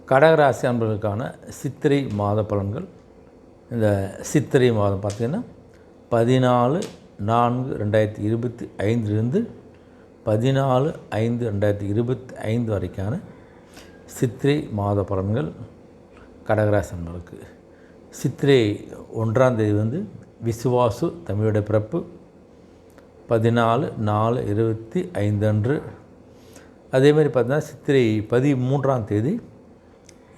கடகராசி அன்பர்களுக்கான சித்திரை மாத பலன்கள். இந்த சித்திரை மாதம் பார்த்திங்கன்னா 14/4/2025 14/5/2025 வரைக்கான சித்திரை மாத பலன்கள் கடகராசி அன்பர்களுக்கு. சித்திரை 1ஆம் தேதி விசுவாசு தமிழுடைய பிறப்பு 14/4/25 அன்று. அதேமாதிரி பார்த்தீங்கன்னா சித்திரை 13ஆம் தேதி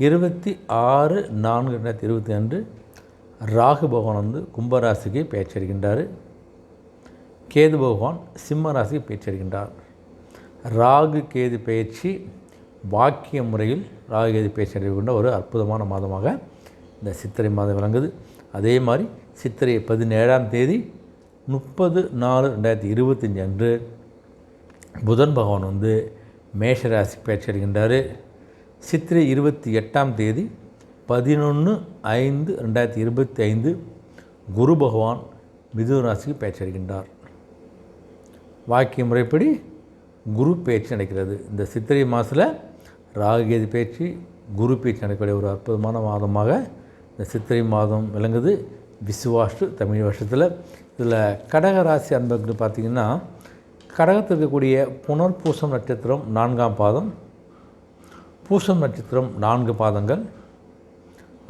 26/4/2025 அன்று ராகு பகவான் கும்பராசிக்கு பெயர்ச்சடைகின்றார். கேது பகவான் சிம்ம ராசிக்கு பெயர்ச்சடைகின்றார். ராகு கேது பெயர்ச்சி வாக்கிய முறையில் ராகு கேது பெயர்ச்சி அடைகின்ற ஒரு அற்புதமான மாதமாக இந்த சித்திரை மாதம் விளங்குது. அதே மாதிரி சித்திரை 17ஆம் தேதி 30/4/2025 அன்று புதன் பகவான் மேஷ ராசிக்கு பெயர்ச்சி அடைகின்றார். சித்திரை 28ஆம் தேதி 11/5/2025 குரு பகவான் மிதுன ராசிக்கு பெயர்ச்சி அடைகின்றார். வாக்கிய முறைப்படி குரு பெயர்ச்சி நடக்கிறது. இந்த சித்திரை மாதத்தில் ராகுகேது பெயர்ச்சி குரு பெயர்ச்சி நடக்கக்கூடிய ஒரு அற்புதமான மாதமாக இந்த சித்திரை மாதம் விளங்குது விசுவாசு தமிழ் வருஷத்தில். இதில் கடகராசி அன்பர்கள் பார்த்திங்கன்னா கடகத்தில் இருக்கக்கூடிய புனர்பூசம் நட்சத்திரம் 4ஆம் பாதம், பூசம் நட்சத்திரம் 4 பாதங்கள்,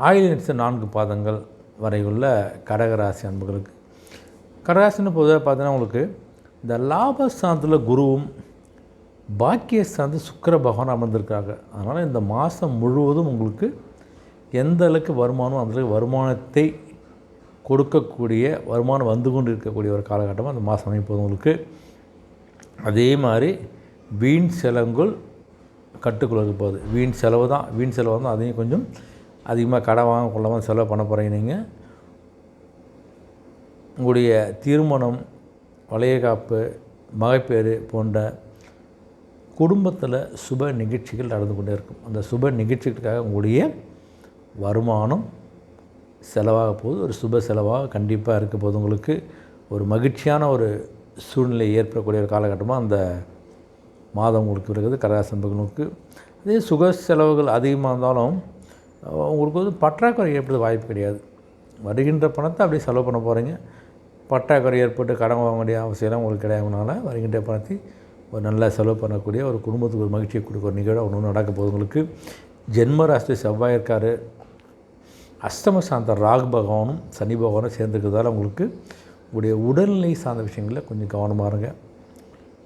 ஆயில்ய நட்சத்திரம் 4 பாதங்கள் வரை உள்ள கடகராசி அன்பர்களுக்கு. கடகராசின்னு பொதுவாக பார்த்தீங்கன்னா உங்களுக்கு இந்த லாபஸ்தானத்தில் குருவும் பாக்கியஸ்தானத்தில் சுக்கிர பகவான் அமர்ந்திருக்காங்க. அதனால் இந்த மாதம் முழுவதும் உங்களுக்கு எந்த அளவுக்கு வருமானம் அந்தளவுக்கு வருமானத்தை கொடுக்கக்கூடிய வருமானம் வந்து கொண்டு இருக்கக்கூடிய ஒரு காலகட்டமாக அந்த மாதம் அமைப்போது உங்களுக்கு. அதே மாதிரி வீண் செலவுகள் கட்டுக்குள்ள போகுது. வீண் செலவு தான் அதையும் கொஞ்சம் அதிகமாக கடன் வாங்க கொள்ளாமல் செலவு பண்ண போகிறீங்க. நீங்கள் உங்களுடைய திருமணம், வளையகாப்பு, மகப்பேறு போன்ற குடும்பத்தில் சுப நிகழ்ச்சிகள் நடந்து கொண்டே இருக்கும். அந்த சுப நிகழ்ச்சிகளுக்காக உங்களுடைய வருமானம் செலவாக போகுது. ஒரு சுப செலவாக கண்டிப்பாக இருக்க போது உங்களுக்கு ஒரு மகிழ்ச்சியான ஒரு சூழ்நிலை ஏற்படக்கூடிய ஒரு காலகட்டமாக அந்த மாதம் உங்களுக்கு இருக்குது கடகராசி அன்பர்களுக்கு. அதே சுக செலவுகள் அதிகமாக இருந்தாலும் உங்களுக்கு பற்றாக்குறை ஏற்படுறது வாய்ப்பு கிடையாது. வருகின்ற பணத்தை அப்படியே செலவு பண்ண போகிறீங்க. பற்றாக்குறை ஏற்பட்டு கடன் வாங்க வேண்டிய அவசியம்லாம் உங்களுக்கு கிடையாதுனால வருகின்ற பணத்தை ஒரு நல்லா செலவு பண்ணக்கூடிய ஒரு குடும்பத்துக்கு ஒரு மகிழ்ச்சியை கொடுக்குற நிகழ்வு ஒன்று நடக்க போகுது உங்களுக்கு. ஜென்ம ராசி செவ்வாய் இருக்கார். அஷ்டம சாந்த ராகு பகவானும் சனி பகவானும் சேர்ந்துருக்கிறதால உங்களுக்கு உங்களுடைய உடல்நிலை சார்ந்த விஷயங்களில் கொஞ்சம் கவனமாக இருங்க.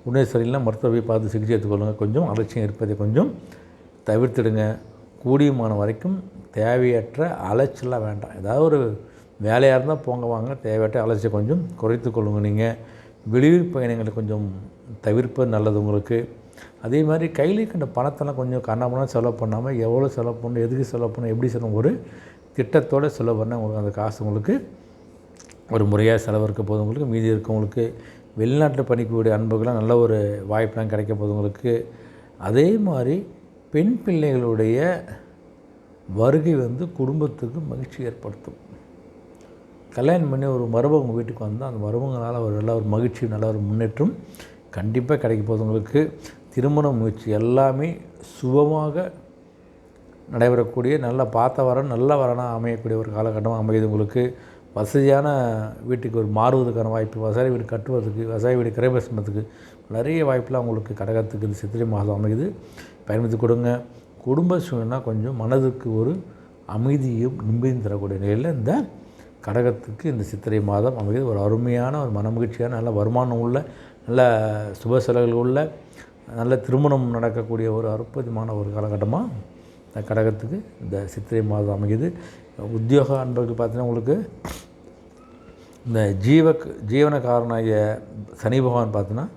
உடனே சரியில்லைனா மருத்துவரை பார்த்து சிகிச்சை எடுத்துக்கொள்ளுங்கள். கொஞ்சம் அலட்சியம் இருப்பதை கொஞ்சம் தவிர்த்துடுங்க. கூடியமான வரைக்கும் தேவையற்ற அலைச்சலாக வேண்டாம். ஏதாவது ஒரு வேலையாக இருந்தால் போங்க வாங்க, தேவையற்ற அலட்சியம் கொஞ்சம் குறைத்து கொள்ளுங்கள். நீங்கள் வெளியூர் பயணங்களை கொஞ்சம் தவிர்ப்பது நல்லது உங்களுக்கு. அதே மாதிரி கையில் இருக்கின்ற பணத்தெல்லாம் கொஞ்சம் கண்ணாமண்ணா செலவு பண்ணாமல் எவ்வளோ செலவு பண்ணணும், எதுக்கு செலவு பண்ணணும், எப்படி செலவு ஒரு திட்டத்தோடு செலவு பண்ணால் உங்களுக்கு அந்த காசு உங்களுக்கு ஒரு முறையாக செலவு இருக்க போது உங்களுக்கு. மீதி இருக்கவங்களுக்கு வெளிநாட்டில் படிக்கக்கூடிய அன்புகள்லாம் நல்ல ஒரு வாய்ப்பெலாம் கிடைக்க போது உங்களுக்கு. அதே மாதிரி பெண் பிள்ளைகளுடைய வருகை குடும்பத்துக்கு மகிழ்ச்சி ஏற்படுத்தும். கல்யாணம் பண்ணி ஒரு மருமக வீட்டுக்கு வந்தால் அந்த மருமகனால் ஒரு நல்ல ஒரு மகிழ்ச்சி, நல்ல ஒரு முன்னேற்றம் கண்டிப்பாக கிடைக்க போது உங்களுக்கு. திருமண முயற்சி எல்லாமே சுபமாக நடைபெறக்கூடிய நல்ல பார்த்த வரன் நல்ல வரனாக அமையக்கூடிய ஒரு காலகட்டமாக அமையுது உங்களுக்கு. வசதியான வீட்டுக்கு ஒரு மாறுவதற்கான வாய்ப்பு, வசதி வீடு கட்டுவதற்கு, வசதி வீடு கிரயபரிசனத்துக்கு நிறைய வாய்ப்பெலாம் உங்களுக்கு கடகத்துக்கு இந்த சித்திரை மாதம் அமையுது. பயன்படுத்தி கொடுங்க. குடும்ப சூழ்நிலை கொஞ்சம் மனதுக்கு ஒரு அமைதியும் நிம்மதியும் தரக்கூடிய நிலையில் இந்த கடகத்துக்கு இந்த சித்திரை மாதம் அமைகிறது. ஒரு அருமையான ஒரு மனமகிழ்ச்சியான நல்ல வருமானம் உள்ள நல்ல சுப செலவுகள் உள்ள நல்ல திருமணம் நடக்கக்கூடிய ஒரு அற்புதமான ஒரு காலகட்டமாக இந்த கடகத்துக்கு இந்த சித்திரை மாதம் அமைகிறது. உத்தியோக அன்பர்கள் பார்த்தீங்கன்னா உங்களுக்கு இந்த ஜீவனக்காரனாகிய சனி பகவான் பார்த்தீங்கன்னா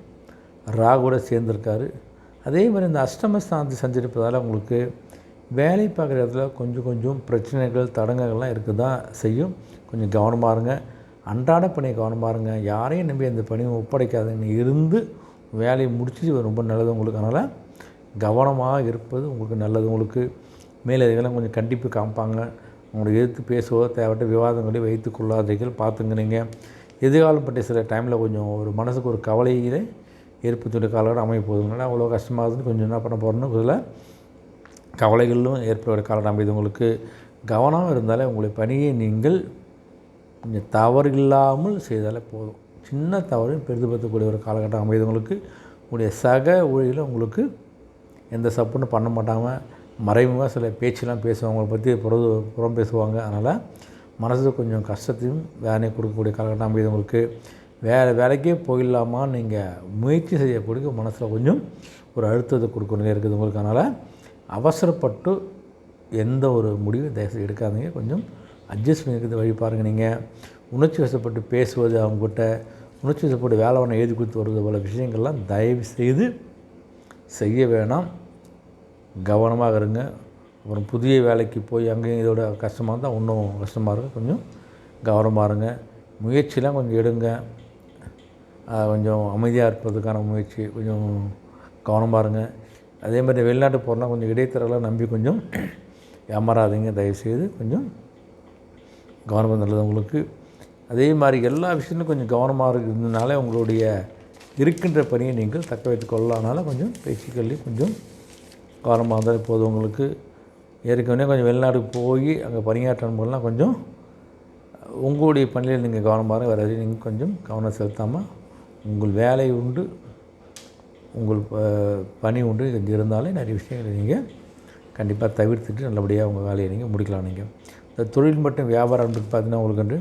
ராகுவோட சேர்ந்துருக்காரு. அதே மாதிரி இந்த அஷ்டமஸ்தானத்தை சஞ்சரிப்பதால் உங்களுக்கு வேலை பார்க்குற இடத்துல கொஞ்சம் பிரச்சனைகள் தடங்கள்லாம் இருக்க தான் செய்யும். கொஞ்சம் கவனமாக இருங்க. அன்றாட பணியை கவனமாக இருங்க. யாரையும் நம்பி அந்த பணியை ஒப்படைக்காதுங்க. இருந்து வேலையை முடிச்சு ரொம்ப நல்லது உங்களுக்கு. அதனால் கவனமாக இருப்பது உங்களுக்கு நல்லது உங்களுக்கு. மேலதிகெல்லாம் கொஞ்சம் கண்டிப்பு காமிப்பாங்க. உங்களை எதிர்த்து பேசுவோ தேவைப்பட்ட விவாதங்களை வைத்து கொள்ளாதீர்கள். பார்த்துங்க. நீங்கள் எதிர்காலம் பற்றிய சில டைமில் கொஞ்சம் ஒரு மனசுக்கு ஒரு கவலையிலே ஏற்படுத்திய காலகட்டம் அமைய போகுதுனால அவ்வளோ கஷ்டமாக இருந்து கொஞ்சம் என்ன பண்ண போகிறோன்னு இதில் கவலைகளிலும் ஏற்பட காலம் அமைது. உங்களுக்கு கவனம் இருந்தாலே உங்களுடைய பணியை நீங்கள் கொஞ்சம் தவறு இல்லாமல் செய்தாலே போதும். சின்ன தவறு பெரிதுபடுத்தக்கூடிய ஒரு காலகட்டம் அமைது. உங்களுக்கு உங்களுடைய சக ஊழியர்கள் உங்களுக்கு எந்த சப்புன்னு பண்ண மாட்டாமல் மறைமுகமாக சில பேச்செல்லாம் பேசுவாங்க, அவங்கள பற்றி புறம் பேசுவாங்க. அதனால் மனசுக்கு கொஞ்சம் கஷ்டத்தையும் வேலையும் கொடுக்கக்கூடிய காலகட்டம் அமைது. உங்களுக்கு வேலைக்கே போயிடலாமான்னு நீங்கள் முயற்சி செய்யக்கூடிய மனசில் கொஞ்சம் ஒரு அழுத்தத்தை கொடுக்க நிலை இருக்குது உங்களுக்கு. அதனால் அவசரப்பட்டு எந்த ஒரு முடிவும் தயவுசெய்து எடுக்காதீங்க. கொஞ்சம் அட்ஜஸ்ட் பண்ணிக்கிறது வழி பாருங்கள். நீங்கள் உணர்ச்சி வசப்பட்டு பேசுவது, அவங்ககிட்ட உணர்ச்சி வசப்பட்டு வேலை ஒன்று எழுதி கொடுத்து வருவது போல விஷயங்கள்லாம் தயவு செய்து செய்ய வேணாம். கவனமாக இருங்க. அப்புறம் புதிய வேலைக்கு போய் அங்கேயும் இதோட கஷ்டமாக இருந்தால் இன்னும் கஷ்டமாக இருக்கும். கொஞ்சம் கவனமாக இருங்க. முயற்சிலாம் கொஞ்சம் எடுங்க. கொஞ்சம் அமைதியாக இருப்பதுக்கான முயற்சி கொஞ்சம் கவனமாக இருங்க. அதே மாதிரி வெளிநாட்டு போகிறலாம் கொஞ்சம் இடைத்தரலாம் நம்பி கொஞ்சம் ஏமாறாதீங்க. தயவுசெய்து கொஞ்சம் கவனமாக நல்லது உங்களுக்கு. அதே மாதிரி எல்லா விஷயத்துலையும் கொஞ்சம் கவனமாக இருக்கிறதுனால உங்களுடைய இருக்கின்ற பணியை நீங்கள் தக்க வைத்து கொள்ளலானால கொஞ்சம் பேச்சுக்கள்லேயும் கொஞ்சம் கவனமாக இருந்தால் போதும் உங்களுக்கு. ஏற்கனவே கொஞ்சம் வெளிநாட்டுக்கு போய் அங்கே பணியாற்றணும்போதெல்லாம் கொஞ்சம் உங்களுடைய பணியில் நீங்கள் கவனமாக வேறு எதையும் நீங்கள் கொஞ்சம் கவனம் செலுத்தாமல் உங்கள் வேலை உண்டு, உங்கள் பணி உண்டு இருந்தாலே நிறைய விஷயங்களை நீங்கள் கண்டிப்பாக தவிர்த்துட்டு நல்லபடியாக உங்கள் வேலையை நீங்கள் முடிக்கலாம். நீங்கள் இந்த தொழில் மட்டும் வியாபாரம் பார்த்தீங்கன்னா உங்களுக்கு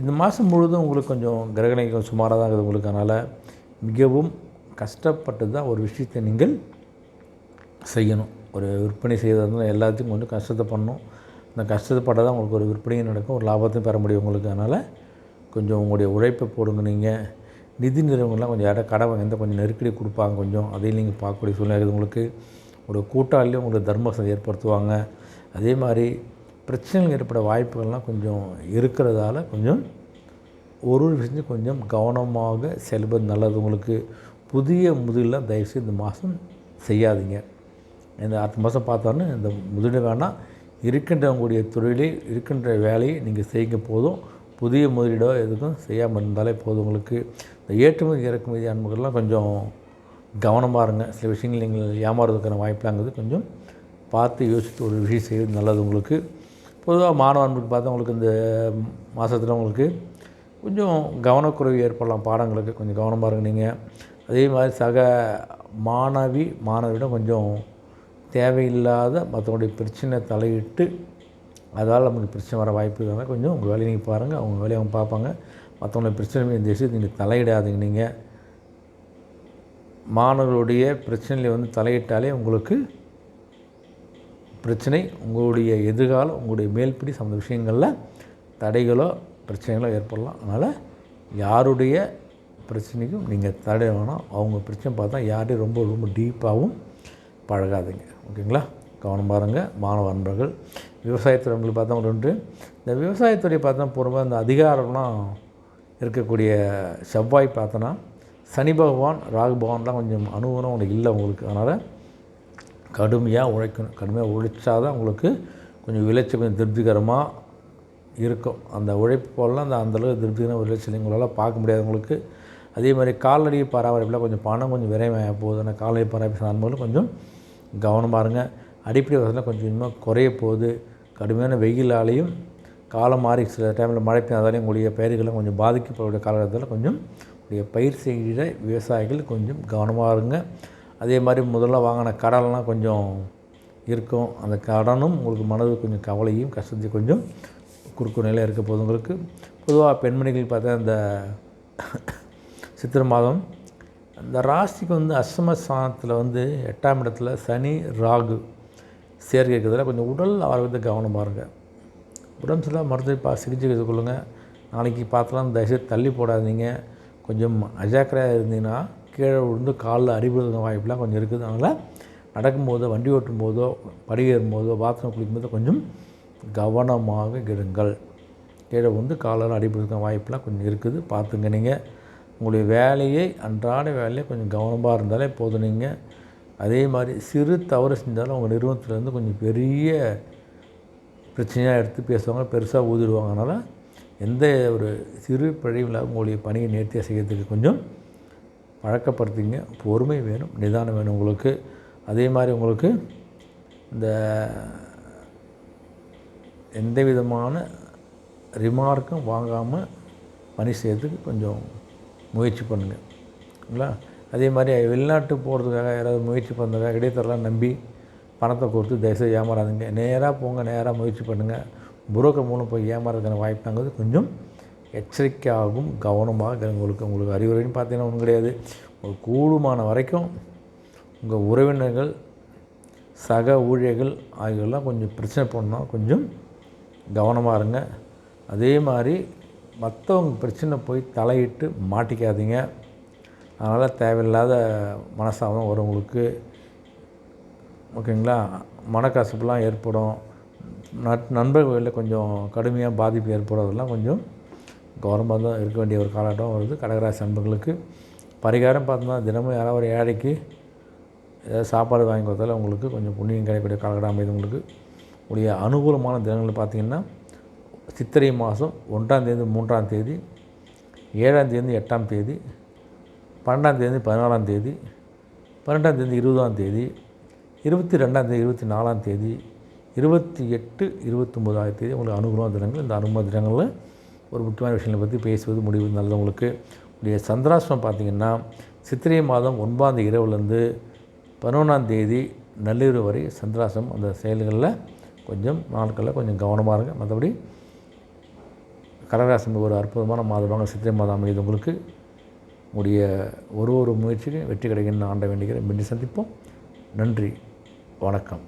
இந்த மாதம் முழுவதும் உங்களுக்கு கொஞ்சம் கிரகணிகள் சுமாராக தான் இருக்குது உங்களுக்கு. அதனால் மிகவும் கஷ்டப்பட்டு தான் ஒரு விஷயத்தை நீங்கள் செய்யணும். ஒரு விற்பனை செய்வதனால எல்லாத்தையும் கொஞ்சம் கஷ்டத்தை பண்ணணும். அந்த கஷ்டப்பட தான் உங்களுக்கு ஒரு விற்பனையும் நடக்கும், ஒரு லாபத்தையும் பெற முடியும் உங்களுக்கு. அதனால் கொஞ்சம் உங்களுடைய உழைப்பை போடுங்க. நீங்கள் நிதி நிறுவனங்கள்லாம் கொஞ்சம் யாராவது கடன் எந்த கொஞ்சம் நெருக்கடி கொடுப்பாங்க, கொஞ்சம் அதையும் நீங்கள் பார்க்கக்கூடிய சூழ்நிலை இருக்குது உங்களுக்கு. ஒரு கூட்டாளியும் உங்களுக்கு தர்மத்தை ஏற்படுத்துவாங்க. அதே மாதிரி பிரச்சனைகள் ஏற்பட வாய்ப்புகள்லாம் கொஞ்சம் இருக்கிறதால கொஞ்சம் ஒரு விஷயம் கொஞ்சம் கவனமாக செயல்பது நல்லது உங்களுக்கு. புதிய முதலெலாம் தயவுசெய்து இந்த மாதம் செய்யாதீங்க. இந்த அடுத்த மாதம் பார்த்தோன்னு இந்த முதலீடு வேணால் இருக்கின்ற உங்களுடைய தொழிலை இருக்கின்ற வேலையை நீங்கள் செய்ய போதும். புதிய முதலீடோ எதுக்கும் செய்யாமல் இருந்தாலே போதும் உங்களுக்கு. இந்த ஏற்றுமதி இறக்குமதி அன்புகள்லாம் கொஞ்சம் கவனமாக இருங்க. சில விஷயங்கள் நீங்கள் ஏமாறுவதற்கான வாய்ப்புலாங்கிறது கொஞ்சம் பார்த்து யோசித்து ஒரு விஷயம் செய்வது நல்லது உங்களுக்கு. பொதுவாக மாணவ அன்புக்கு பார்த்தா உங்களுக்கு இந்த மாதத்தில் உங்களுக்கு கொஞ்சம் கவனக்குறைவு ஏற்படலாம். பாடங்களுக்கு கொஞ்சம் கவனமாக இருங்க நீங்கள். அதே மாதிரி சக மாணவியிடம் கொஞ்சம் தேவையில்லாத மற்றவங்களுடைய பிரச்சனை தலையிட்டு அதால் நமக்கு பிரச்சனை வர வாய்ப்பு இருந்தால் கொஞ்சம் உங்கள் வேலையை நீங்கள் பாருங்கள், அவங்க வேலையை அவங்க பார்ப்பாங்க. மற்றவங்களுடைய பிரச்சனை இந்த விஷயத்தை நீங்கள் தலையிடாதீங்க. நீங்கள் மாணவர்களுடைய பிரச்சனையில் தலையிட்டாலே உங்களுக்கு பிரச்சனை, உங்களுடைய எதிர்காலம், உங்களுடைய மேல்படி சம்மந்த விஷயங்களில் தடைகளோ பிரச்சனைகளோ ஏற்படலாம். அதனால் யாருடைய பிரச்சனைக்கும் நீங்கள் தடை வேணாம். அவங்க பிரச்சனை பார்த்தா யாரையும் ரொம்ப ரொம்ப டீப்பாகவும் பழகாதீங்க. ஓகேங்களா? கவனமாக இருங்க. மாணவ அன்பர்கள் விவசாயத்துறை பார்த்தா ஒன்று, இந்த விவசாயத்துறை பார்த்தா பொறுமையாக இந்த அதிகாரம்லாம் இருக்கக்கூடிய செவ்வாய் பார்த்தோன்னா சனி பகவான் ராகு பகவான்லாம் கொஞ்சம் அனுகூலம் உங்களுக்கு இல்லை உங்களுக்கு. அதனால் கடுமையாக உழைக்கணும். கடுமையாக உழைச்சா தான் உங்களுக்கு கொஞ்சம் விளைச்சல் கொஞ்சம் திருப்திகரமாக இருக்கும். அந்த உழைப்பு போலலாம் அந்தளவுக்கு திருப்திகரமான விளைச்சல் உங்களால் பார்க்க முடியாது உங்களுக்கு. அதே மாதிரி கால்நடை பராமரிப்பில் கொஞ்சம் பணம் கொஞ்சம் விரைவாக போகுது. ஆனால் கால்நடை பராமரிப்பு சார்ந்தவங்களும் கொஞ்சம் கவனமாக இருங்க. அடிப்படை வசதியில் கொஞ்சம் இன்னும் குறைய போகுது. கடுமையான வெயிலாலையும் காலம் மாறி சில டைமில் மழை பெய்யாதாலையும் உங்களுடைய பயிர்கள்லாம் கொஞ்சம் பாதிக்கப்படக்கூடிய காலகட்டத்தில் கொஞ்சம் உங்களுடைய பயிர் செய்கிற விவசாயிகள் கொஞ்சம் கவனமாக இருங்க. அதே மாதிரி முதல்ல வாங்கின கடன்லாம் கொஞ்சம் இருக்கும். அந்த கடனும் உங்களுக்கு மனது கொஞ்சம் கவலையும் கஷ்டத்தையும் கொஞ்சம் குறுக்கு நிலையில் இருக்க போது உங்களுக்கு. பொதுவாக பெண்மணிகள் பார்த்தா இந்த சித்திரை மாதம் இந்த ராசிக்கு அஷ்டமஸ்தானத்தில் 8ஆம் இடத்துல சனி ராகு சேர்க்கை இருக்கிறதுல கொஞ்சம் உடல் ஆரோக்கியத்தை கவனமாக இருங்க. உடம்பு சரியில்லை மருத்துவ சிகிச்சை எடுத்துக்கொள்ளுங்கள். நாளைக்கு பார்த்தலாம் தயவுசெய்து தள்ளி போடாதீங்க. கொஞ்சம் அஜாக்கிரதையாக இருந்தீங்கன்னா கீழே விழுந்து காலில் அடிபடுற வாய்ப்புலாம் கொஞ்சம் இருக்குது. அதனால் நடக்கும்போதோ வண்டி ஓட்டும் போதோ படியேறும் போதோ பாத்ரூம் குளிக்கும்போதோ கொஞ்சம் கவனமாக இருங்கள். கீழே காலில் அடிபடுற வாய்ப்புலாம் கொஞ்சம் இருக்குது. பார்த்துங்க. நீங்கள் உங்களுடைய வேலையை அன்றாட வேலையை கொஞ்சம் கவனமாக இருந்தாலே போதும். நீங்கள் அதே மாதிரி சிறு தவறு செஞ்சாலும் உங்கள் நிறுவனத்துலேருந்து கொஞ்சம் பெரிய பிரச்சனையாக எடுத்து பேசுவாங்க, பெருசாக ஊதிடுவாங்க. அதனால் எந்த ஒரு சிறு பிழைவில் உங்களுடைய பணியை நேர்த்தியாக செய்யறதுக்கு கொஞ்சம் பழக்கப்படுத்திங்க. பொறுமை வேணும், நிதானம் வேணும் உங்களுக்கு. அதே மாதிரி உங்களுக்கு இந்த எந்த விதமான ரிமார்க்கும் வாங்காமல் பணி செய்யறதுக்கு கொஞ்சம் முயற்சி பண்ணுங்கங்களா. அதே மாதிரி வெளிநாட்டு போகிறதுக்காக யாராவது முயற்சி பண்ணுறதுக்காக இடைத்தரலாம் நம்பி பணத்தை கொடுத்து தயவுசெய்து ஏமாறாதுங்க. நேராக போங்க, நேராக முயற்சி பண்ணுங்கள். புரோக்கர் மூலம் போய் ஏமாறதுக்கான வாய்ப்புங்கிறது கொஞ்சம் எச்சரிக்கையாகவும் கவனமாக உங்களுக்கு அறிவுரைன்னு பார்த்தீங்கன்னா ஒன்றும் கிடையாது. ஒரு கூடுமான வரைக்கும் உங்கள் உறவினர்கள், சக ஊழியர்கள் ஆகியோரெல்லாம் கொஞ்சம் பிரச்சனை பண்ணால் கொஞ்சம் கவனமாக இருங்க. அதே மாதிரி மற்றவங்க பிரச்சனை போய் தலையிட்டு மாட்டிக்காதீங்க. அதனால் தேவையில்லாத மனசாபம் வரும் உங்களுக்கு. ஓகேங்களா. மனக்கசப்புலாம் ஏற்படும். நண்பர்களில் கொஞ்சம் கடுமையாக பாதிப்பு ஏற்படுறதெல்லாம் கொஞ்சம் கவனமாக தான் இருக்க வேண்டிய ஒரு காலகட்டம் வருது. கடகராசி நண்பர்களுக்கு பரிகாரம் பார்த்தோம்னா தினமும் யாராவது ஒரு ஏழைக்கு ஏதாவது சாப்பாடு வாங்கி கொடுத்தாலும் உங்களுக்கு கொஞ்சம் புண்ணியம் கிடைக்கக்கூடிய காலகட்டம் அமைது. உங்களுக்கு உடைய அனுகூலமான தினங்கள் பார்த்திங்கன்னா சித்திரை மாதம் 1ஆம் தேதி 3ஆம் தேதி, 7ஆம் தேதி 8ஆம் தேதி, 12ஆம் தேதி 14ஆம் தேதி, 12ஆம் தேதி 20ஆம் தேதி, 22ஆம் தேதி 24ஆம் தேதி, 28, 29ஆம் தேதி உங்களுக்கு அனுகூலமான தினங்கள். இந்த அனுகூல தினங்களில் ஒரு முக்கியமான விஷயங்களை பற்றி பேசுவது முடிவு நல்லது. உங்களுக்கு உடைய சந்திராஷ்டிரம் பார்த்திங்கன்னா சித்திரை மாதம் 9ஆம் தேதி இரவுலேருந்து 11ஆம் தேதி நள்ளிரவு வரை சந்திராஷ்டிரம். அந்த செயல்களில் கொஞ்சம் நாட்களில் கொஞ்சம் கவனமாக இருங்க. மற்றபடி கடகராசி ஒரு அற்புதமான மாதமாக சித்திரை மாதம் அமைது. உங்களுக்கு உடைய ஒரு முயற்சிக்கு வெற்றி கிடைக்குன்னு ஆண்ட வேண்டிக்கிறேன். மீண்டும் சந்திப்போம். நன்றி, வணக்கம்.